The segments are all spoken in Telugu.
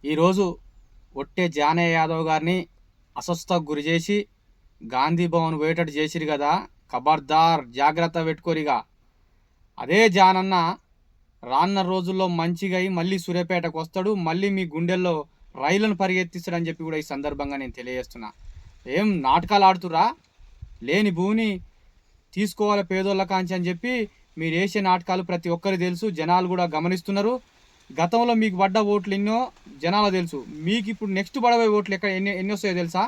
ఈరోజు ఒట్టే జానయ్య యాదవ్ గారిని అస్వస్థకు గురి చేసి గాంధీ భవన్ పోయేటట్టు చేసిరు కదా. ఖబర్దార్, జాగ్రత్త పెట్టుకోరిగా. అదే జానన్న రానున్న రోజుల్లో మంచిగా అయి మళ్ళీ సూర్యాపేటకు వస్తాడు, మళ్ళీ మీ గుండెల్లో రైళ్లను పరిగెత్తిస్తాడని చెప్పి కూడా ఈ సందర్భంగా నేను తెలియజేస్తున్నా. ఏం నాటకాలు ఆడుతురా? లేని భూమిని తీసుకోవాలి పేదోళ్ళ కాంచి అని చెప్పి మీరు వేసే నాటకాలు ప్రతి ఒక్కరికి తెలుసు, జనాలు కూడా గమనిస్తున్నారు. గతంలో మీకు పడ్డ ఓట్లు ఎన్నో జనాలు తెలుసు. మీకు ఇప్పుడు నెక్స్ట్ పడబోయే ఓట్లు ఎక్కడ ఎన్ని వస్తాయో తెలుసా?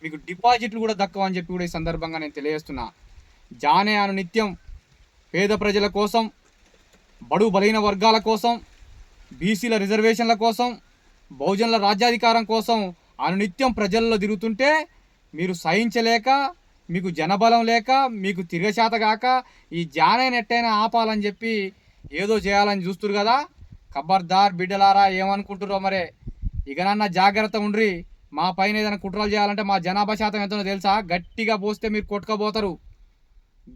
మీకు డిపాజిట్లు కూడా దక్కవని చెప్పి కూడా ఈ సందర్భంగా నేను తెలియజేస్తున్నా. జానయ్య నిత్యం పేద ప్రజల కోసం, బడుగు బలహీన వర్గాల కోసం, బీసీల రిజర్వేషన్ల కోసం, బహుజనుల రాజ్యాధికారం కోసం అనునిత్యం ప్రజల్లో తిరుగుతుంటే మీరు సహించలేక, మీకు జనబలం లేక, మీకు తిరగశాత కాక ఈ జానయ్యని ఎట్టయినా ఆపాలని చెప్పి ఏదో చేయాలని చూస్తురు కదా. ఖబర్దార్ బిడ్డలారా, ఏమనుకుంటురో మరే. ఇకనన్నా జాగ్రత్త ఉండ్రి. మా పైన ఏదైనా కుట్రలు చేయాలంటే మా జనాభా శాతం ఎంతనో తెలుసా? గట్టిగా పోస్తే మీరు కొట్టుకపోతారు.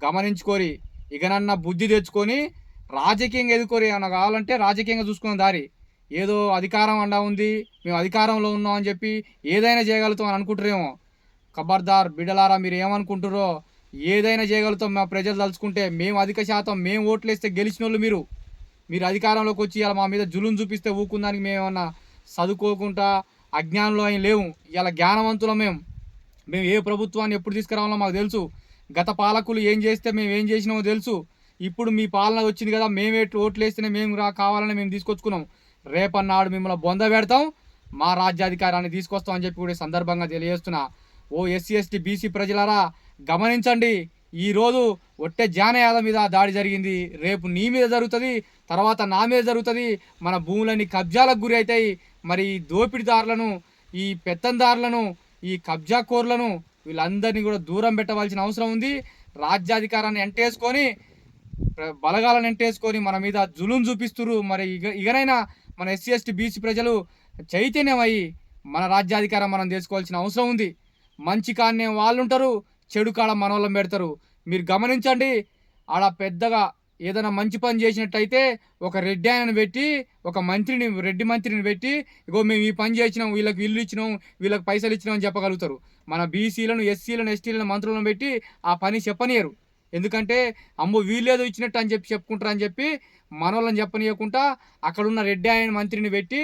గమనించుకోరి. ఇకనన్నా బుద్ధి తెచ్చుకొని రాజకీయంగా ఎదుర్కోరి. ఏమన్నా కావాలంటే రాజకీయంగా చూసుకున్న దారి. ఏదో అధికారం అండా ఉంది, మేము అధికారంలో ఉన్నాం అని చెప్పి ఏదైనా చేయగలుగుతాం అని అనుకుంటారేమో. ఖబర్దార్ బిడ్డలారా, మీరు ఏమనుకుంటారో ఏదైనా చేయగలుగుతాం మా ప్రజలు తలుచుకుంటే. మేము అధిక శాతం మేము ఓట్లు వేస్తే గెలిచిన వాళ్ళు మీరు అధికారంలోకి వచ్చి ఇలా మా మీద జులుం చూపిస్తే ఊకుందానికి మేమన్నా చదువుకోకుండా అజ్ఞానంలో ఏం లేవు. ఇలా జ్ఞానవంతులం. మేము ఏ ప్రభుత్వాన్ని ఎప్పుడు తీసుకురావాలో మాకు తెలుసు. గత పాలకులు ఏం చేస్తే మేము ఏం చేసినామో తెలుసు. ఇప్పుడు మీ పాలన వచ్చింది కదా, మేమే ఓట్లు వేస్తేనే మేము కావాలని మేము తీసుకొచ్చుకున్నాం. రేపన్నాడు మిమ్మల్ని బొంద పెడతాం, మా రాజ్యాధికారాన్ని తీసుకొస్తాం అని చెప్పి కూడా సందర్భంగా తెలియజేస్తున్నా. ఓ ఎస్సీ ఎస్టీ బీసీ ప్రజలారా, గమనించండి. ఈరోజు ఒట్టే జానయ్య యాదవ్ మీద దాడి జరిగింది, రేపు నీ మీద జరుగుతుంది, తర్వాత నా మీద జరుగుతుంది. మన భూములన్నీ కబ్జాలకు గురి అవుతాయి. మరి ఈ దోపిడీదారులను, ఈ పెత్తందారులను, ఈ కబ్జాకోర్లను వీళ్ళందరినీ కూడా దూరం పెట్టవలసిన అవసరం ఉంది. రాజ్యాధికారాన్ని ఎంటేసుకొని, బలగాలను ఎంటేసుకొని మన మీద జులుం చూపిస్తున్నారు. మరి ఇకనైనా మన ఎస్సీ ఎస్టీ బీసీ ప్రజలు చైతన్యమయ్యి మన రాజ్యాధికారం మనం తెలుసుకోవాల్సిన అవసరం ఉంది. మంచి కాన్నే వాళ్ళు ఉంటారు, చెడు కాడ మనోళ్ళం పెడతారు. మీరు గమనించండి. ఆడ పెద్దగా ఏదైనా మంచి పని చేసినట్టయితే ఒక రెడ్డి ఆయనను పెట్టి, ఒక మంత్రిని, రెడ్డి మంత్రిని పెట్టి, ఇగో మేము ఈ పని చేసినాం, వీళ్ళకి ఇల్లు ఇచ్చినాం, వీళ్ళకి పైసలు ఇచ్చినాం అని చెప్పగలుగుతారు. మన బీసీలను, ఎస్సీలను, ఎస్టీలను మంత్రులను పెట్టి ఆ పని చెప్పనియరు. ఎందుకంటే అమ్మో వీళ్ళేదో ఇచ్చినట్టు అని చెప్పి చెప్పుకుంటారు అని చెప్పి మనోళ్ళని చెప్పనీయకుండా అక్కడున్న రెడ్డి ఆయన మంత్రిని పెట్టి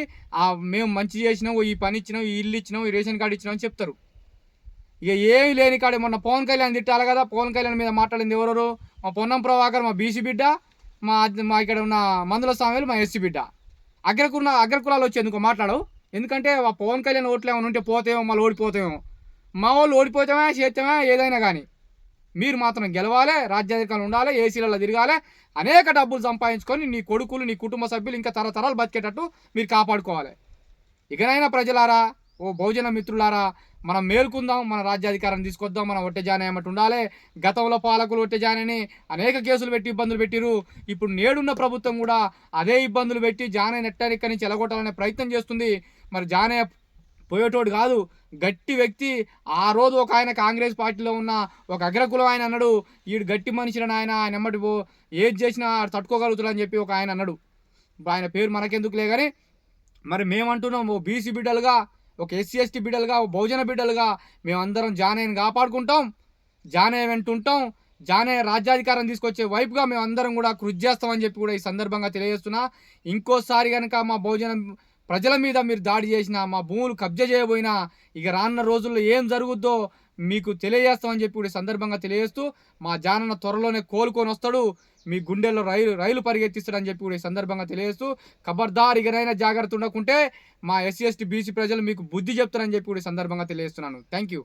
మేము మంచి చేసినాం, ఈ పని ఇచ్చినాం, ఈ ఇల్లు ఇచ్చినాం, ఈ రేషన్ కార్డు ఇచ్చినాం అని చెప్తారు. ఇక ఏమి లేని కాడే మొన్న పవన్ కళ్యాణ్ తిట్టాలి కదా. పవన్ కళ్యాణ్ మీద మాట్లాడింది ఎవరు? మా పొన్నం ప్రభాకర్ మా బీసీ బిడ్డ, మా ఇక్కడ ఉన్న మందుల స్వామిలు మా ఎస్సీ బిడ్డ. అగ్రకులాలు వచ్చి ఎందుకు మాట్లాడవు? ఎందుకంటే ఆ పవన్ కళ్యాణ్ ఓట్లు ఏమైనా ఉంటే పోతేమో, మళ్ళీ ఓడిపోతేమో. మా వాళ్ళు ఓడిపోతామే, చేస్తామే, ఏదైనా కానీ మీరు మాత్రం గెలవాలి, రాజ్యాధికారులు ఉండాలి, ఏసీలలో తిరగాలి, అనేక డబ్బులు సంపాదించుకొని నీ కొడుకులు, నీ కుటుంబ సభ్యులు ఇంకా తరతరాలు బతికేటట్టు మీరు కాపాడుకోవాలి. ఇకనైనా ప్రజలారా, ఓ బహుజన మిత్రులారా, మనం మేల్కుందాం, మన రాజ్యాధికారాన్ని తీసుకొద్దాం. మనం ఒట్టే జానయ్య ఏమంటే ఉండాలి. గతంలో పాలకులు ఒట్టే జానయ్యని అనేక కేసులు పెట్టి ఇబ్బందులు పెట్టిరు. ఇప్పుడు నేడున్న ప్రభుత్వం కూడా అదే ఇబ్బందులు పెట్టి జానయ్య నెట్టరిక్కడి నుంచి ఎలగొట్టాలనే ప్రయత్నం చేస్తుంది. మరి జానయ్య పోయేటోడు కాదు, గట్టి వ్యక్తి. ఆ రోజు ఒక ఆయన కాంగ్రెస్ పార్టీలో ఉన్న ఒక అగ్రకులం ఆయన అన్నాడు, ఈడు గట్టి మనిషిని, ఆయన ఎమ్మటి ఏది చేసినా తట్టుకోగలుగుతాడు అని చెప్పి ఒక ఆయన అన్నాడు. ఆయన పేరు మనకెందుకులే కానీ, మరి మేమంటున్నాం ఓ బీసీ బిడ్డలుగా, ఒక ఎస్సీ ఎస్టీ బిడ్డలుగా, ఓ బహుజన బిడ్డలుగా మేమందరం జానయ్యని కాపాడుకుంటాం, జానయ్య వెంటుంటాం. జానయ్య రాజ్యాధికారం తీసుకొచ్చే వైపుగా మేమందరం కూడా కృషి చేస్తామని చెప్పి కూడా ఈ సందర్భంగా తెలియజేస్తున్నా. ఇంకోసారి కనుక మా బహుజన ప్రజల మీద మీరు దాడి చేసినా, మా భూములు కబ్జా చేయబోయినా, ఇక రానున్న రోజుల్లో ఏం జరుగుద్దో మీకు తెలియజేస్తామని చెప్పి కూడా సందర్భంగా తెలియజేస్తూ, మా జానన్న త్వరలోనే కోలుకొని వస్తాడు, మీ గుండెల్లో రైలు పరిగెత్తిస్తాడని చెప్పి కూడా ఈ సందర్భంగా తెలియజేస్తూ, ఖబర్దార్ ఇకనైనా జాగ్రత్త ఉండకుంటే మా ఎస్సీ ఎస్టీ బీసీ ప్రజలు మీకు బుద్ధి చెప్తారని చెప్పి కూడా ఈ సందర్భంగా తెలియజేస్తున్నాను. Thank you.